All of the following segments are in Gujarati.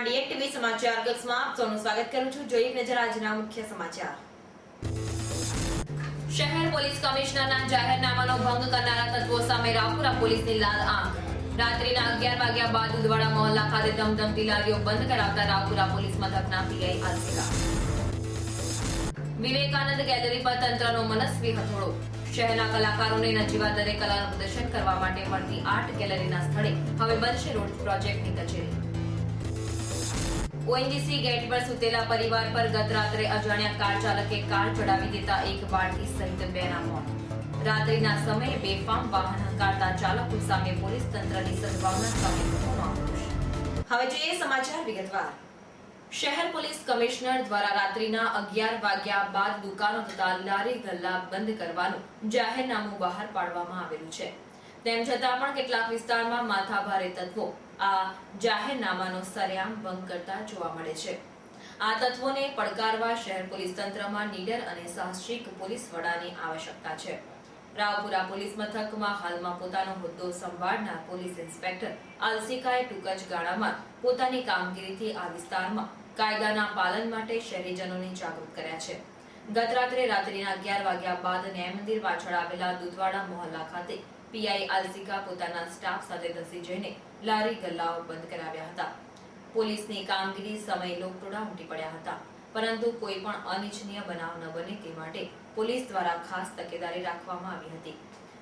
ડીએનટીવી સમાચાર કક્ષમાં આપ સૌનું સ્વાગત કરું છું। જોઈએ એક નજર આજના મુખ્ય સમાચાર। શહેર પોલીસ કમિશનરના જાહેરનામાનો ભંગ કરનારા તત્વો સામે રાવપુરા પોલીસની લાલ આંખ। રાત્રિના 11 વાગ્યા બાદ ઉદવાડા મોહલ્લા ખાતે ધમધમતી લારીઓ બંધ કરાવતા રાવપુરા પોલીસ મથકના પીઆઈ આલસીકા। વિવેકાનંદ ગેલેરી પર તંત્રનો મનસ્વી હથોડો। શહેરના કલાકારોને નજીવા દરે કલાનું પ્રદર્શન કરવા માટે મળતી આર્ટ ગેલેરીના સ્થળે હવે બનશે રોડ પ્રોજેક્ટની કચેરી। ઓએનજીસી ગેટ પર સુતેલા પરિવાર પર ગત રાત્રે અજાણ્યા કાર ચાલકે કાર ચડાવી દેતા એક બાળકી સહિત બેના મોત। રાત્રિના સમયે બેફામ વાહન હંકારતા ચાલકો સામે પોલીસ તંત્રની સદ્ભાવના સામે લોકોનો આક્રોશ। હવે જોઈએ સમાચાર વિગતવાર। શહેર પોલીસ કમિશનર દ્વારા રાત્રિના 11 વાગ્યા બાદ દુકાનો તથા લારી ગલ્લા બંધ કરવાનું જાહેરનામું બહાર પાડવામાં આવેલું છે। તેમ છતાં પણ કેટલાક વિસ્તારમાં માથાભારે તત્વો આ જાહેરનામાનો સરેઆમ ભંગ કરતા જોવા મળે છે। આ તત્વોને પડકારવા શહેર પોલીસ તંત્રમાં નીડર અને સાહસિક પોલીસ વડાની આવશ્યકતા છે। રાવપુરા પોલીસ મથકમાં હાલમાં પોતાનો હોદ્દો સંભાળનાર પોલીસ ઇન્સ્પેક્ટર આલસીકાએ ટૂંક જ ગાળામાં પોતાની કામગીરીથી આ વિસ્તારમાં કાયદાના પાલન માટે શહેરીજનોને જાગૃત કર્યા છે। ગત રાત્રિના 11 વાગ્યા બાદ ન્યાય મંદિર પાછળ આવેલા દુધવાડા મોહલ્લા ખાતે પીઆઈ આલસીકા પોતાના સ્ટાફ સાથે ધસી જઈને લારી ગલ્લાઓ બંધ કરાવ્યા હતા। પોલીસની કામગીરી સમયે લોકટોળા ઉમટી પડ્યા હતા, પરંતુ કોઈ પણ અનિચ્છનીય બનાવ ન બને તે માટે પોલીસ દ્વારા ખાસ તકેદારી રાખવામાં આવી હતી।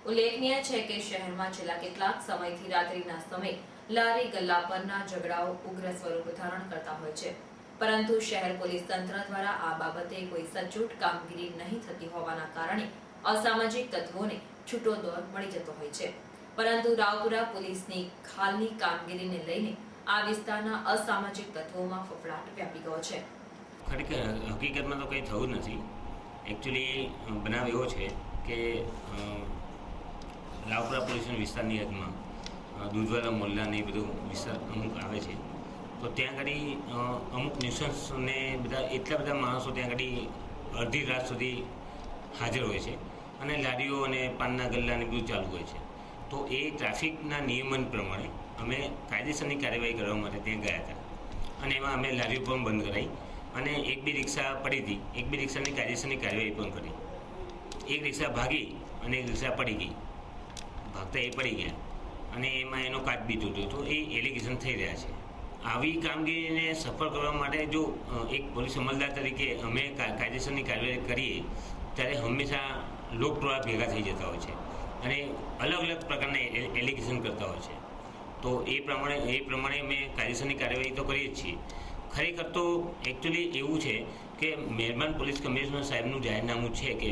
ઉલ્લેખનીય છે કે શહેરમાં છેલ્લા કેટલાક સમયથી રાત્રિના સમયે લારી ગલ્લા પરના ઝઘડાઓ ઉગ્ર સ્વરૂપ ધારણ કરતા હોય છે, પરંતુ શહેર પોલીસ તંત્ર દ્વારા આ બાબતે કોઈ સચોટ કામગીરી નહીં થતી હોવાના કારણે અસામાજિક તત્વોને છૂટો દોર મળી જતો હોય છે। પરંતુ રાવપુરા પોલીસની હાલની કામગીરીને લઈને આ વિસ્તારના અસામાજિક તત્વોમાં ફફડાટ વ્યાપી ગયો છે। ખરેખર હકીકતમાં તો કંઈ થયું નથી। એકચ્યુઅલી બનાવ એવો છે કે રાવપુરા પોલીસના વિસ્તારની હદમાં દૂધવાડા મોહલ્લાને એ બધું વિસ્તાર અમુક આવે છે, તો ત્યાં આગળ અમુક ન્યુસન્સને બધા એટલા બધા માણસો ત્યાં આગળ અડધી રાત સુધી હાજર હોય છે અને લારીઓ અને પાનના ગલ્લાને બધું ચાલુ હોય છે। તો એ ટ્રાફિકના નિયમન પ્રમાણે અમે કાયદેસરની કાર્યવાહી કરવા માટે ત્યાં ગયા હતા અને એમાં અમે લારીઓ પણ બંધ કરાવી અને એક બે રિક્ષા પડી હતી, એક બે રિક્ષાની કાયદેસરની કાર્યવાહી પણ કરી। એક રિક્ષા ભાગી અને એક રિક્ષા પડી ગઈ, ભાગતા એ પડી ગયા અને એમાં એનો કાચ બી તૂટ્યો, તો એ એલિગેશન થઈ રહ્યા છે। આવી કામગીરીને સફળ કરવા માટે જો એક પોલીસ અમલદાર તરીકે અમે કાયદેસરની કાર્યવાહી કરીએ ત્યારે હંમેશા લોકટોળા ભેગા થઈ જતા હોય છે અને અલગ અલગ પ્રકારના એલિગેશન કરતા હોય છે। તો એ પ્રમાણે અમે કાયદેસરની કાર્યવાહી તો કરીએ જ છીએ। ખરેખર તો એકચ્યુઅલી એવું છે કે મહેરબાન પોલીસ કમિશનર સાહેબનું જાહેરનામું છે કે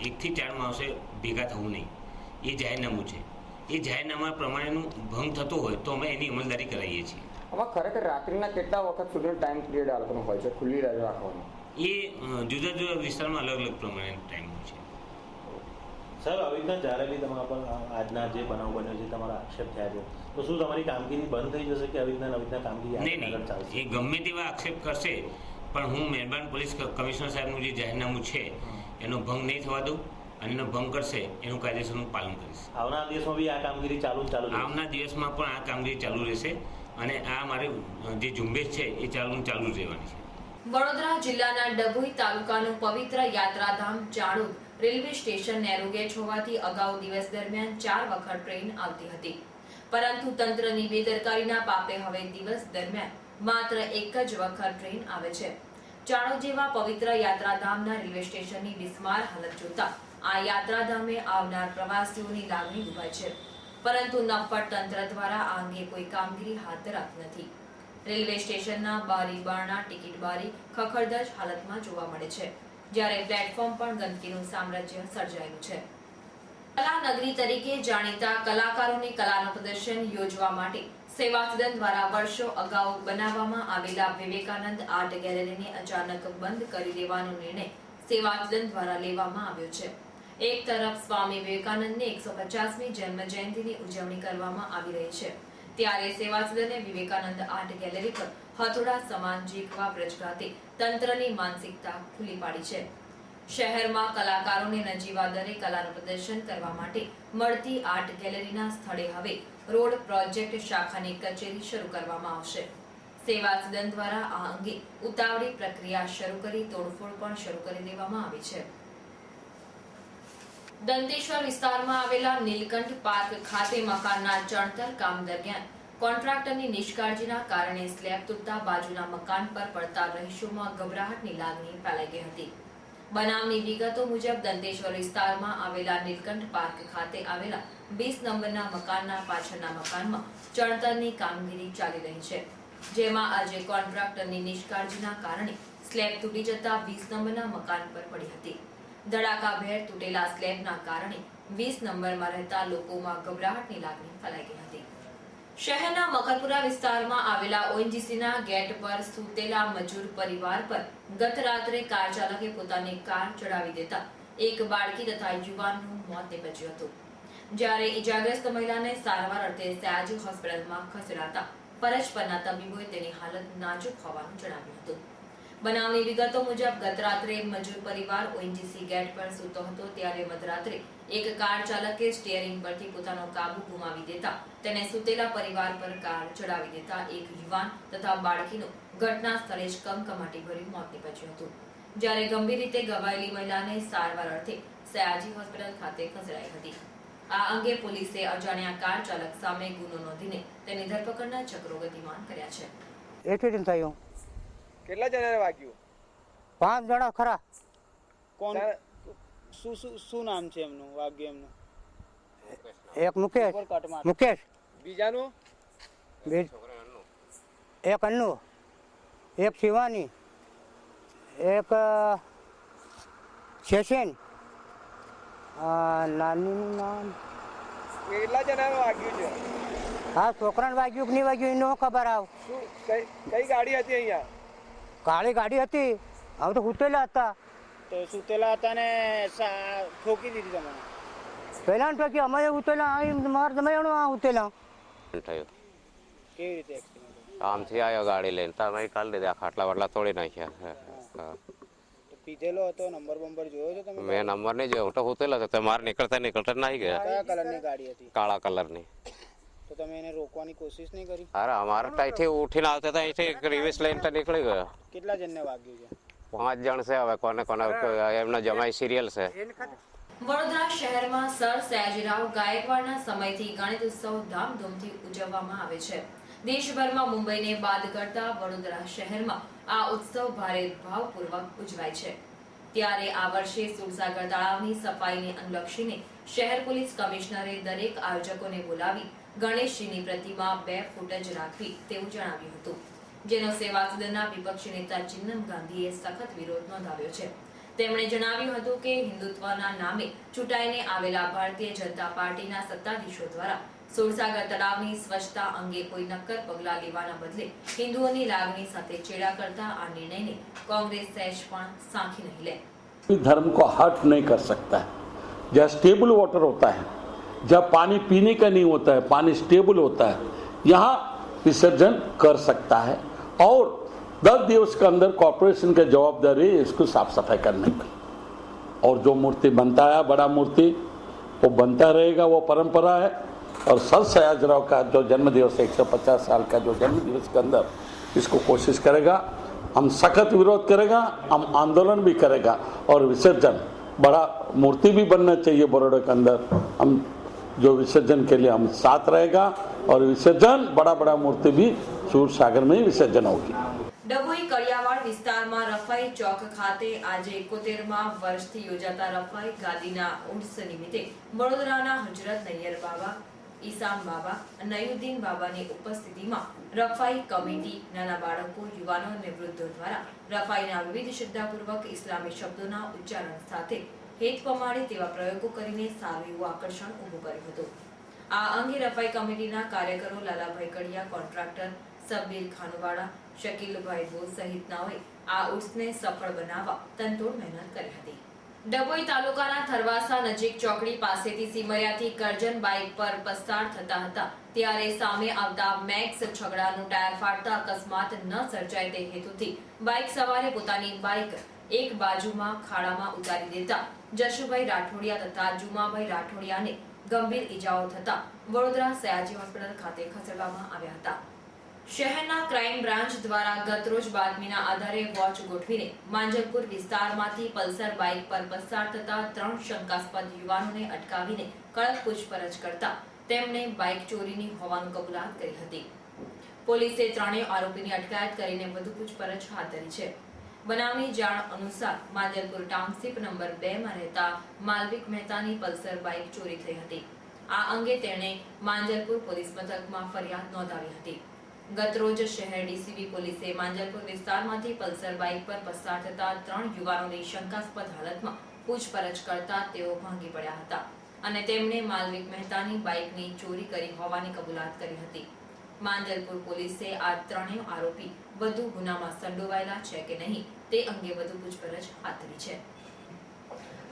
1 થી 4 માણસે ભેગા થવું નહીં, એ જાહેરનામું છે। એ જાહેરનામા પ્રમાણેનું ભંગ થતો હોય તો અમે એની અમલદારી કરાવીએ છીએ। આમાં ખરેખર રાત્રિના કેટલા વખત સુધીનો ટાઈમ પીરિયડ આપવાનો હોય છે, ખુલ્લી રાખવાનો? એ જુદા જુદા વિસ્તારમાં અલગ અલગ પ્રમાણે ટાઈમ હોય છે। સર, આવી રીતના જ્યારે બી તમારા પર આજના જે બનાવ બન્યો છે, તમારા આક્ષેપ થયા છે, તો શું તમારી કામગીરી બંધ થઈ જશે કે આવી રીતના કામગીરી આગળ ચાલશે? એ ગમે તેવા આક્ષેપ કરશે, પણ હું મહેરબાન પોલીસ કમિશનર સાહેબનું જે જાહેરનામું છે એનો ભંગ નહીં થવા દઉં અને એનો ભંગ કરશે એનું કાયદેસરનું પાલન કરીશ। આવનાર દિવસમાં બી આ કામગીરી ચાલુ આવનાર દિવસમાં પણ આ કામગીરી ચાલુ રહેશે અને આ મારી જે ઝુંબેશ છે એ ચાલુ જ રહેવાની છે। વડોદરા જિલ્લાના ડભોઈ તાલુકાનું પવિત્ર યાત્રાધામ ચાણોદ રેલવે સ્ટેશન નેરોગેજ હોવાથી અગાઉ દિવસ દરમિયાન 4 વખત ટ્રેન આવતી હતી, પરંતુ તંત્રની બેદરકારીના પાપે હવે દિવસ દરમિયાન માત્ર એક જ વખત ટ્રેન આવે છે। ચાણોદ જેવા પવિત્ર યાત્રાધામના રેલવે સ્ટેશનની બિસ્માર હાલત જોતા આ યાત્રાધામે આવનાર પ્રવાસીઓની લાગણી દુભાઈ છે, પરંતુ નફ્ફટ તંત્ર દ્વારા આ અંગે કોઈ કામગીરી હાથ ધરાતી નથી। રેલવે સ્ટેશનના બારી બારણા ટિકિટ બારી ખખડધજ હાલતમાં જોવા મળે છે, જ્યારે પ્લેટફોર્મ પણ ગંદકીનું સામ્રાજ્ય સર્જાયેલું છે। કલાનગરી તરીકે જાણીતા કલાકારોની કલાનું પ્રદર્શન યોજવા માટે સેવા સદન દ્વારા વર્ષો અગાઉ બનાવવામાં આવેલા વિવેકાનંદ આર્ટ ગેલેરીને અચાનક બંધ કરી દેવાનો નિર્ણય સેવા સદન દ્વારા લેવામાં આવ્યો છે। એક તરફ સ્વામી વિવેકાનંદની 150મી જન્મ જયંતિની ઉજવણી કરવામાં આવી રહી છે, ત્યારે સેવા સદને વિવેકાનંદ આર્ટ ગેલેરી પર હથોડા સમાન ઝીંકવા બ્રજગાતે તંત્રની માનસિકતા ખુલ્લી પાડી છે। શહેરમાં કલાકારોને નજીવા દરે કલાનું પ્રદર્શન કરવા માટે મળતી આર્ટ ગેલેરીના સ્થળે હવે રોડ પ્રોજેક્ટ શાખાની કચેરી શરૂ કરવામાં આવશે। સેવા સદન દ્વારા આ અંગે ઉતાવળી પ્રક્રિયા શરૂ કરી તોડફોડ પણ શરૂ કરી દેવામાં આવી છે. દંતેશ્વર વિસ્તારમાં આવેલા નીલકંઠ પાર્ક ખાતે મકાનના ચણતર કામ દરમિયાન કોન્ટ્રાક્ટરની નિષ્કાળજીના કારણે સ્લેબ તૂટતા બાજુના મકાન પર પડતા રહીશોમાં ગભરાટની લાગણી ફેલાઈ ગઈ હતી. બનાવની વિગતો મુજબ દંતેશ્વર વિસ્તારમાં આવેલા નીલકંઠ પાર્ક ખાતે આવેલા 20 નંબરના મકાનના પાછળના મકાનમાં ચણતરની કામગીરી ચાલી રહી છે, જેમાં આજે કોન્ટ્રાક્ટરની નિષ્કાળજીના કારણે સ્લેબ તૂટી જતા 20 નંબરના મકાન પર પડી હતી. ધડાકાભેર તૂટેલા સ્લેબના કારણે 20 નંબરમાં રહેતા લોકોમાં ગભરાટની લાગણી ફેલાઈ ગઈ હતી. શહેરના મકરપુરા વિસ્તારમાં આવેલા ઓએનજીસીના ગેટ પર સૂતેલા મજૂર પરિવાર પર ગત રાત્રે કાર ચાલકે પોતાની કાર ચડાવી દેતા એક બાળકી તથા યુવાનનું મોત નીપજ્યું હતું. જ્યારે ઈજાગ્રસ્ત મહિલાને સારવાર અર્થે સયાજી હોસ્પિટલમાં ખસેડાતા ફરજ પરના તબીબોએ તેની હાલત નાજુક હોવાનું જણાવ્યું હતું. બનાવની વિગતો મુજબ ગત રાત્રે મજૂર પરિવાર ઓએનજીસી ગેટ પર સૂતો હતો ત્યારે મધરાત્રે એક કાર ચાલકે સ્ટીયરિંગ પરથી પોતાનો કાબુ ગુમાવી દેતા તેને સૂતેલા પરિવાર પર કાર ચડાવી દેતા એક યુવાન તથા બાળકીનું ઘટના સ્થળે જ કમકમાટીભર્યું મોત નીપજ્યું હતું. જ્યારે ગંભીર રીતે ઘવાયેલી મહિલાને સારવાર અર્થે સયાજી હોસ્પિટલ ખાતે ખસેડાઈ હતી. આ અંગે પોલીસે અજાણ્યા કાર ચાલક સામે ગુનો નોંધીને તેની ધરપકડના ચક્રો ગતિમાન કર્યા છે. એક્સિડન્ટ થયું. કેટલા જણાને વાગ્યું? 5 જણા ખરા. કોણ શું નામ છે એમનું વાગ્ય એમનું? એક મુકેશ, બીજાનું? એક અન્નુ, એક શિવાની, એક શેષેન, નાનીનું નામ. કેટલા જણાને વાગ્યું છે? હા, છોકરાને વાગ્યું કે નહીં વાગ્યું એનો ખબર આવ. કઈ ગાડી હતી અહીંયા? કાળી ગાડી હતી. હવે તો ઉતરેલા હતા. તો સુતેલા હતા ને ઠોકી દીધી તમને? પહેલા ને ઠોકી અમે ઉતરેલા મારે તમે ઉતરેલા. થયું કેવી રીતે એક્સિડન્ટ? આમથી આવ્યો ગાડી લઈને તમે કાઢી દીધા, ખાટલા વાટલા તોડી નાખ્યા. તો પીધેલો હતો? નંબર બંબર જોયો છે તમે? મેં નંબર નહીં જોયો, હું તો ઉતરેલો હતો. મારે નીકળતા નાહી ગયા. કયા કલરની ગાડી હતી? કાળા કલરની. તો તમે એને રોકવાની કોશિશ નહીં કરી? અરે અમારે ત્યાંથી ઉઠીને આવતા હતા, અહીંથી રિવેસ લઈને તો નીકળી ગયો. કેટલા જણને વાગ્યું છે? 5 જણ છે. હવે કોને કોને એમનો જમાઈ સિરિયલ છે. વડોદરા શહેરમાં સર સયાજીરાવ ગાયકવાડના સમયથી ગણેશ ઉત્સવ ધામધૂમથી ઉજવવામાં આવે છે. દેશભરમાં મુંબઈને બાદ કરતા વડોદરા શહેરમાં આ ઉત્સવ ભારે ભાવપૂર્વક ઉજવાય છે. ત્યારે આ વર્ષે સુરસાગર તળાવની સફાઈને અનુલક્ષીને શહેર પોલીસ કમિશનરે દરેક આયોજકોને બોલાવી ગણેશજીની પ્રતિમા 2 ફૂટ જ રાખવી તેવું જણાવ્યું હતું, જેનો સેવા સદનના વિપક્ષી નેતા ચિન્નમ ગાંધીએ સખત વિરોધ નોંધાવ્યો છે. તેમણે જણાવ્યું હતું કે હિન્દુત્વના નામે ચૂંટાઈને આવેલા ભારતીય જનતા પાર્ટીના સત્તાધીશો દ્વારા સુરસાગર તળાવની સ્વચ્છતા અંગે કોઈ નક્કર પગલાં લેવાના બદલે હિન્દુઓની લાગણી સાથે ચેડા કરતા આ નિર્ણયને કોંગ્રેસ સહેજ પણ સાંખી નહીં લે. धर्म को हर्ट नहीं कर सकता है. जहाँ स्टेबल वाटर होता है, जहाँ पानी पीने का नहीं होता है, पानी स्टेबल होता है, यहाँ विसर्जन कर सकता है. और 10 दिवस के अंदर कॉर्पोरेशन की जवाबदारी है इसको साफ सफाई करने की. और जो मूर्ति बनता है बड़ा मूर्ति वो बनता रहेगा, वो परंपरा है. और सर सयाजीराव का जो जन्म दिवस है 150 साल का जो जन्म दिवस के अंदर इसको कोशिश करेगा, हम सख्त विरोध करेगा, हम आंदोलन भी करेगा. और विसर्जन बड़ा मूर्ति भी बनना चाहिए बड़ौदा के अंदर. हम जो विसर्जन के लिए हम साथ रहेगा और विसर्जन बड़ा मूर्ति भी सूर सागर में ही विसर्जन होगी. ડભોઈ કડિયાવાડ વિસ્તારમાં રફાઈ ચોક ખાતે આજે 71મા વર્ષથી યોજાતા રફાઈ ગાદીના ઉર્સ નિમિત્તે વડોદરાના હજરત નૈયર બાબા, ઈસામ બાબા, નયુદ્દીન બાબાની ઉપસ્થિતિમાં રફાઈ કમિટી, નાના બાળકો, યુવાનો અને વૃદ્ધો દ્વારા રફાઈના વિવિધ શ્રદ્ધાપૂર્વક ઇસ્લામી શબ્દોના ઉચ્ચારણ સાથે હેત પમાડે તેવા પ્રયોગો કરીને સારું એવું આકર્ષણ ઊભું કર્યું હતું. આ અંગે રફાઈ કમિટીના કાર્યકરો લાલાભાઈ કડિયા, કોન્ટ્રાક્ટર સબ્બીર ખાનુવાડા, શકીલભાઈ બોઝ સહિતનાઓએ આ ઉર્સને સફળ બનાવવા તનતોડ મહેનત કરી હતી. ડભોઈ તાલુકાના થરવાસા નજીક ચોકડી પાસેથી સિમરિયાથી કરજણ બાઇક પર પસાર થતા હતા ત્યારે સામે આવતા મેક્સ છગડાનું ટાયર ફાટતા અકસ્માત ન સર્જાય તે હેતુથી બાઇક સવારે પોતાની બાઇક એક બાજુમાં ખાડામાં ઉતારી દેતા જશુભાઈ રાઠોડિયા તથા જુમાભાઈ રાઠોડિયાને ગંભીર ઈજાઓ થતા વડોદરા સયાજી હોસ્પિટલ ખાતે ખસેડવામાં આવ્યા હતા. શહેરના ક્રાઇમ બ્રાન્ચ દ્વારા ગતરોજ બાતમીના આધારે વોચ ગોઠવીને માંજલપુર વિસ્તારમાંથી પલ્સર બાઇક પર પસાર થતા 3 શંકાસ્પદ યુવાનોને અટકાવીને કડક પૂછપરછ કરતા તેમણે બાઇક ચોરીની હોવાનું કબૂલાત કરી હતી. પોલીસે ત્રણેય આરોપીની અટકાયત કરીને વધુ પૂછપરછ હાથ ધરી છે. બનાવની જાણ અનુસાર માંજલપુર ટાઉનશીપ નંબર 2 માં રહેતા માલવિક મહેતાની પલ્સર બાઇક ચોરી થઈ હતી. આ અંગે તેણે માંજલપુર પોલીસ મથકમાં ફરિયાદ નોંધાવી હતી. ગતરોજ શહેર ડીસીબી પોલીસે માંજલપુર વિસ્તારમાંથી પલ્સર બાઇક પર પસાર થતા 3 યુવાનોની શંકાસ્પદ હાલતમાં પૂછપરછ કરતા તેઓ ભાંગી પડ્યા હતા અને તેમણે માલવિક મહેતાની બાઇકની ચોરી કરી હોવાની કબૂલાત કરી હતી. માંજલપુર પોલીસે આ ત્રણેય આરોપી વધુ ગુનામાં સંડોવાયેલા છે કે નહીં તે અંગે વધુ પૂછપરછ હાથ ધરી છે.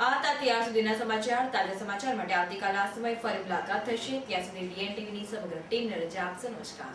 આ હતા ત્યાર સુધીના સમાચાર. તાજા સમાચાર માટે આવતીકાલે આ સમય ફરી મુલાકાત થશે. ત્યાં સુધી DN TVની સમગ્ર ટીમને રજા આપશો. નમસ્કાર.